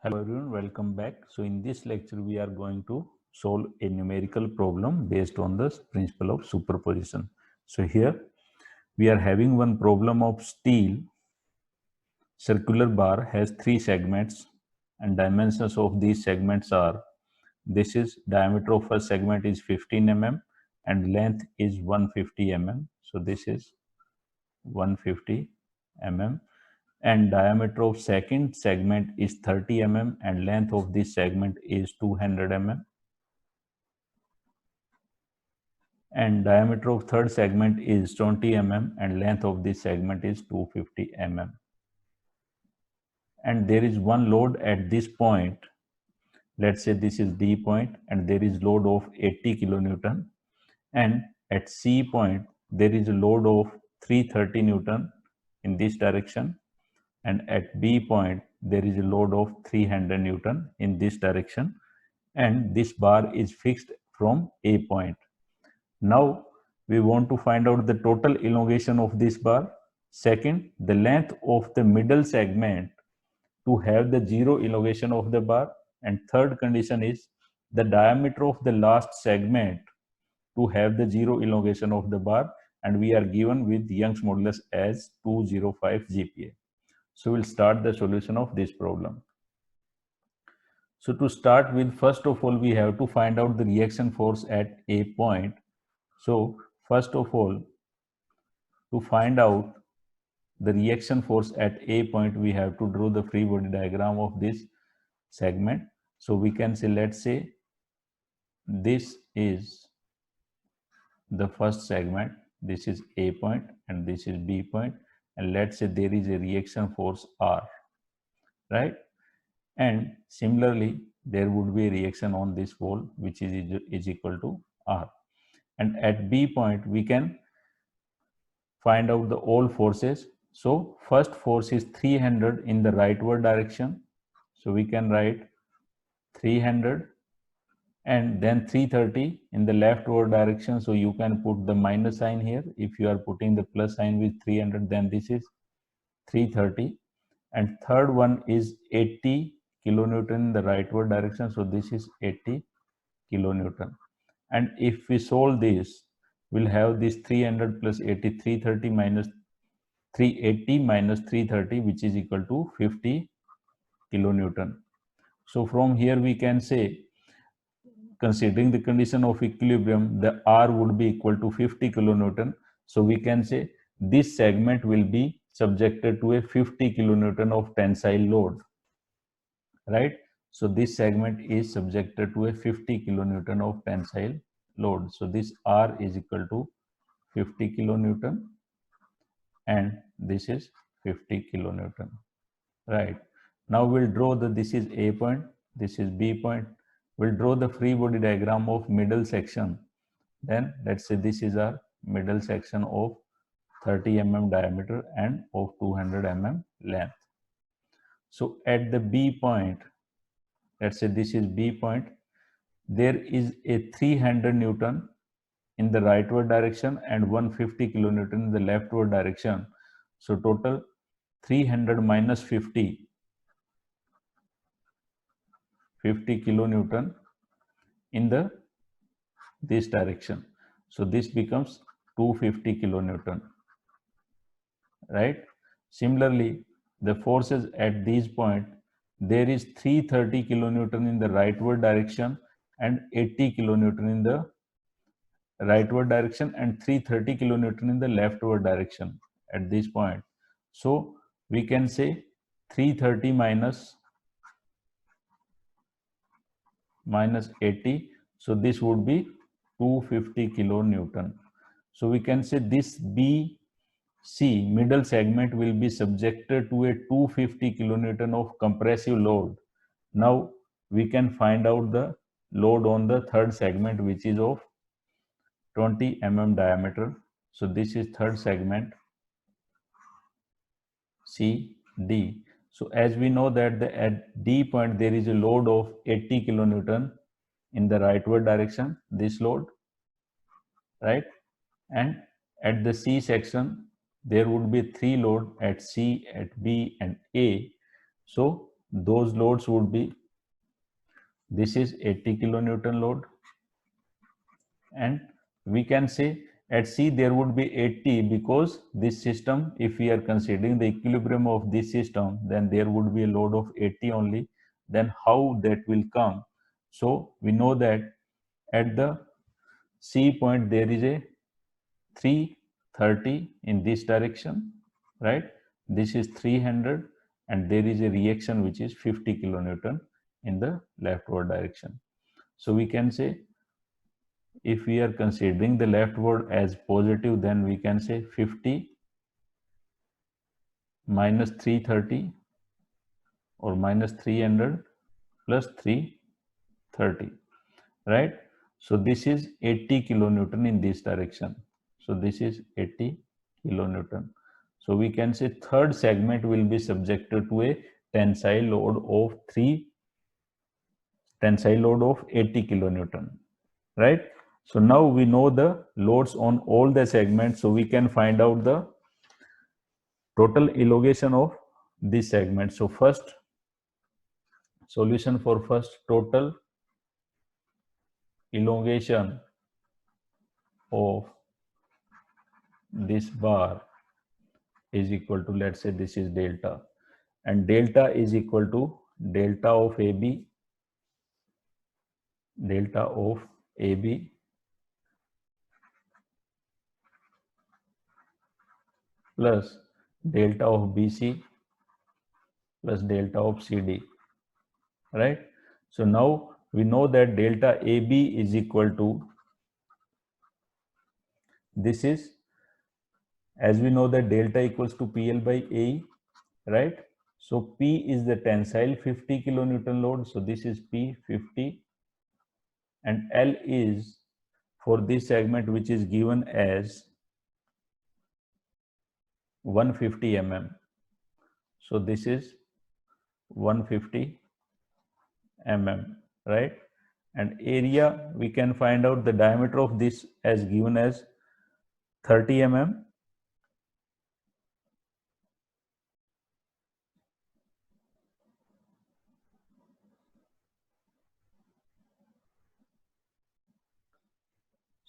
Hello everyone, welcome back. So in this lecture we are going to solve a numerical problem based on the principle of superposition. So here we are having one problem of steel circular bar has 3 segments and dimensions of these segments are, this is diameter of first segment is 15 mm and length is 150 mm. So this is 150 mm and diameter of second segment is 30 mm and length of this segment is 200 mm and diameter of third segment is 20 mm and length of this segment is 250 mm, and there is one load at this point. Let's say this is D point and there is load of 80 kilonewton, and at C point there is a load of 330 newton in this direction, and at B point there is a load of 300 newton in this direction, and this bar is fixed from A point. Now we want to find out the total elongation of this bar. Second, the length of the middle segment to have the zero elongation of the bar, and third condition is the diameter of the last segment to have the zero elongation of the bar, and we are given with Young's modulus as 205 GPa. So we'll start the solution of this problem. So to start with, first of all, we have to find out the reaction force at A point. So first of all, to find out the reaction force at A point, we have to draw the free body diagram of this segment. So we can say, let's say this is the first segment, this is A point and this is B point, and let's say there is a reaction force R, right? And similarly there would be a reaction on this wall which is equal to R, and at B point we can find out the all forces. So first force is 300 in the rightward direction, so we can write 300, and then 330 in the leftward direction, so you can put the minus sign here. If you are putting the plus sign with 300, then this is 330, and third one is 80 kilonewton in the rightward direction, so this is 80 kilonewton. And if we solve this, we'll have this 300 plus 80, 330 minus 380 minus 330, which is equal to 50 kilonewton. So from here we can say, considering the condition of equilibrium, the R would be equal to 50 kilonewton. So we can say this segment will be subjected to a 50 kilonewton of tensile load, right? So this segment is subjected to a 50 kilonewton of tensile load. So this R is equal to 50 kilonewton and this is 50 kilonewton, right? Now we'll draw the, this is A point, this is B point. We'll draw the free body diagram of middle section. Then let's say this is our middle section of 30 mm diameter and of 200 mm length. So at the B point, let's say this is B point, there is a 300 newton in the rightward direction and 150 kilonewton in the leftward direction. So total 300 minus 50 kilonewton in the this direction. So this becomes 250 kilonewton, right? Similarly, the forces at these point, there is 330 kilonewton in the rightward direction and 80 kilonewton in the rightward direction and 330 kilonewton in the leftward direction at this point. So we can say 330 minus 80, so this would be 250 kilonewton. So we can say this BC middle segment will be subjected to a 250 kilonewton of compressive load. Now we can find out the load on the third segment, which is of 20 mm diameter. So this is third segment CD. So as we know that at D point there is a load of 80 kilonewton in the rightward direction, this load, right? And at the C section there would be 3 load at C, at B and A. So those loads would be, this is 80 kilonewton load, and we can say at C there would be 80 because this system, if we are considering the equilibrium of this system, then there would be a load of 80 only. Then how that will come? So we know that at the C point there is a 330 in this direction, right? This is 300, and there is a reaction which is 50 kilonewton in the leftward direction. So we can say, if we are considering the leftward as positive, then we can say 50 minus 330 or minus 300 plus 330, right? So this is 80 kilonewton in this direction. So this is 80 kilonewton. So we can say third segment will be subjected to a tensile load of 80 kilonewton, right? So now we know the loads on all the segments, so we can find out the total elongation of this segment. So first solution for first total elongation of this bar is equal to, let's say this is delta, and delta is equal to delta of AB plus delta of BC plus delta of CD, right? So now we know that delta AB is equal to, this is, as we know that delta equals to PL by AE, right? So P is the tensile 50 kilonewton load, so this is P 50, and L is for this segment which is given as 150 mm. So this is 150 mm, right? And area, we can find out the diameter of this as given as 30 mm.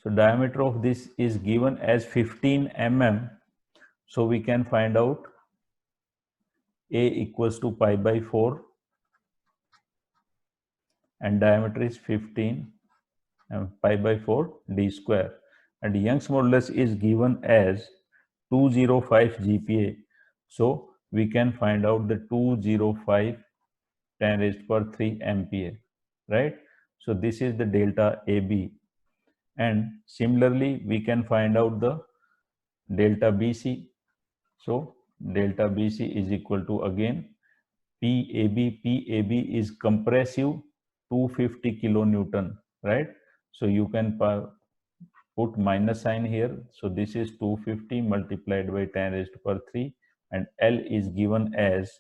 So diameter of this is given as 15 mm. So we can find out A equals to pi by 4, and diameter is 15 and pi by 4 d square, and Young's modulus is given as 205 GPa. So we can find out the 205 10 raised to power 3 MPa, right? So this is the delta AB, and similarly we can find out the delta BC. So delta BC is equal to, again, PAB is compressive 250 kilonewton, right? So you can put minus sign here. So this is 250 multiplied by 10 raised to power 3, and L is given as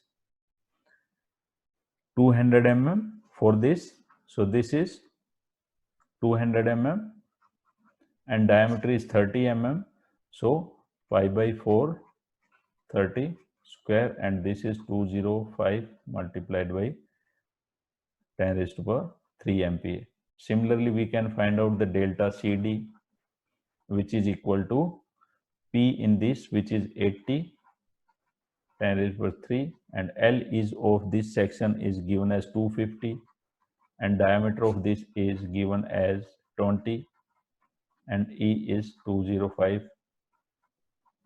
200 mm for this. So this is 200 mm, and diameter is 30 mm. So pi by 4 30 square, and this is 205 multiplied by 10 raised to power 3 MPa. Similarly, we can find out the delta CD, which is equal to P in this, which is 80 10 raised to power 3, and L is of this section is given as 250, and diameter of this is given as 20, and E is 205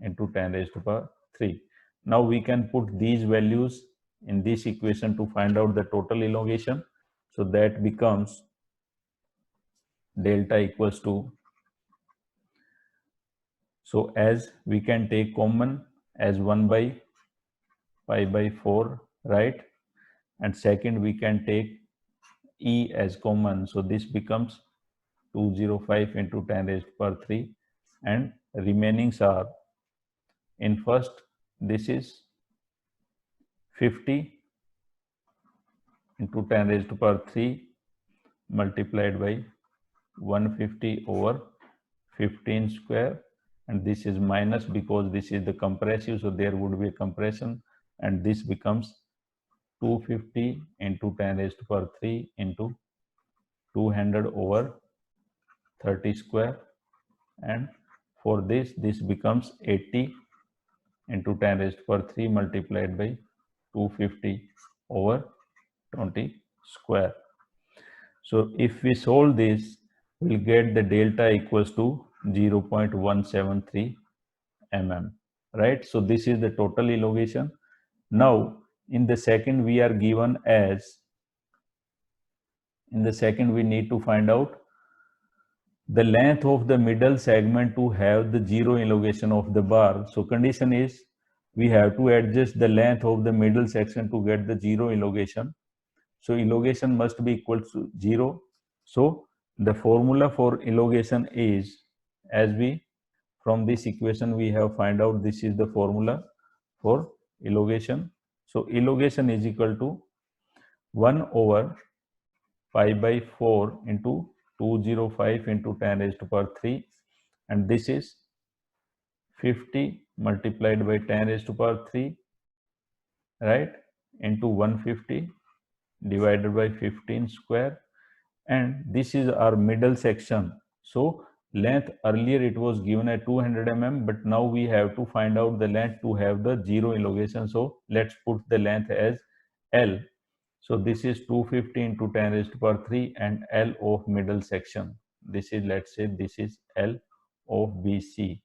into 10 raised to power 3. Now we can put these values in this equation to find out the total elongation. So that becomes delta equals to, so as we can take common as 1 by pi by 4, right? And second, we can take E as common. So this becomes 205 into 10 raised to power 3, and remainings are, in first, this is 50 into 10 raised to power 3 multiplied by 150 over 15 square, and this is minus because this is the compressive, so there would be a compression, and this becomes 250 into 10 raised to power 3 into 200 over 30 square, and for this becomes 80 into 10 raised to power 3 multiplied by 250 over 20 square. So if we solve this, we'll get the delta equals to 0.173 mm, right? So this is the total elongation. Now in the second we are given as, in the second we need to find out the length of the middle segment to have the zero elongation of the bar. So condition is we have to adjust the length of the middle section to get the zero elongation. So elongation must be equal to 0. So the formula for elongation is, as we from this equation we have find out, this is the formula for elongation. So elongation is equal to 1 over pi by 4 into 205 into 10 raised to power 3, and this is 50 multiplied by 10 raised to power 3, right, into 150 divided by 15 square, and this is our middle section. So length earlier it was given at 200 mm, but now we have to find out the length to have the zero elongation. So let's put the length as L. So this is 250 into 10 raised to power 3 and L of middle section. This is, let's say this is L of BC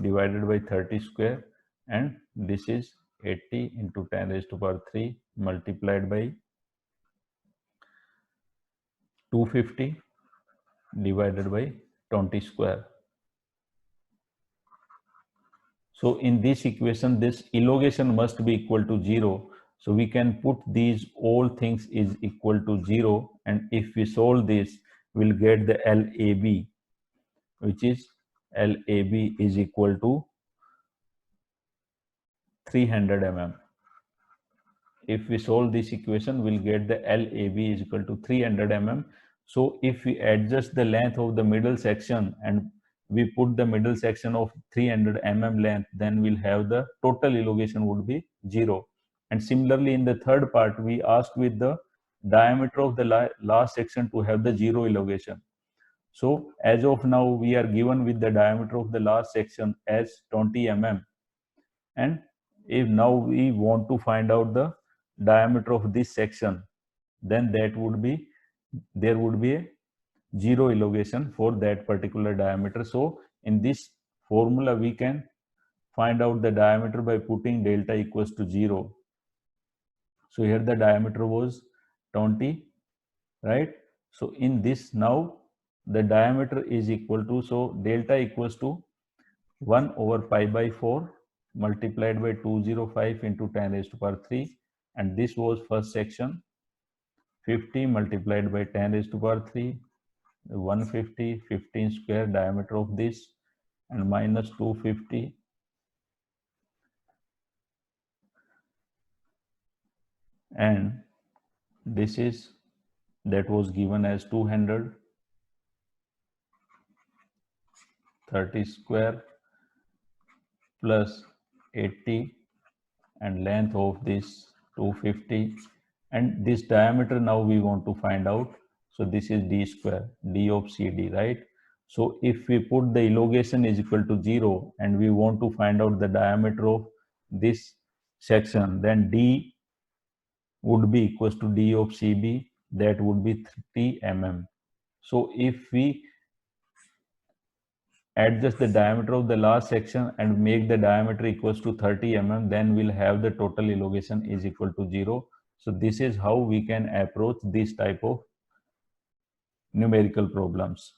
divided by 30 square, and this is 80 into 10 raised to power 3 multiplied by 250 divided by 20 square. So in this equation, this elongation must be equal to 0. So we can put these all things is equal to 0, and if we solve this, we'll get the LAB, which is LAB is equal to 300 mm. If we solve this equation, we'll get the LAB is equal to 300 mm. So if we adjust the length of the middle section and we put the middle section of 300 mm length, then we'll have the total elongation would be 0. And similarly in the third part, we asked with the diameter of the last section to have the 0 elongation. So as of now, we are given with the diameter of the last section as 20 mm. And if now we want to find out the diameter of this section, then that would be, there would be a 0 elongation for that particular diameter. So in this formula we can find out the diameter by putting delta equals to 0. So here the diameter was 20, right? So in this now the diameter is equal to, so delta equals to 1 over pi by 4 multiplied by 205 into 10 raised to power 3, and this was first section, 50 multiplied by 10 raised to power 3, 150, 15 square diameter of this, and minus 250, and this is, that was given as 200, 30 square plus 80, and length of this 250, and this diameter now we want to find out. So this is d square, d of CD, right? So if we put the elongation is equal to 0 and we want to find out the diameter of this section, then d would be equals to d of CB, that would be 30 mm. So if we adjust the diameter of the last section and make the diameter equals to 30 mm, then we'll have the total elongation is equal to 0. So this is how we can approach this type of numerical problems.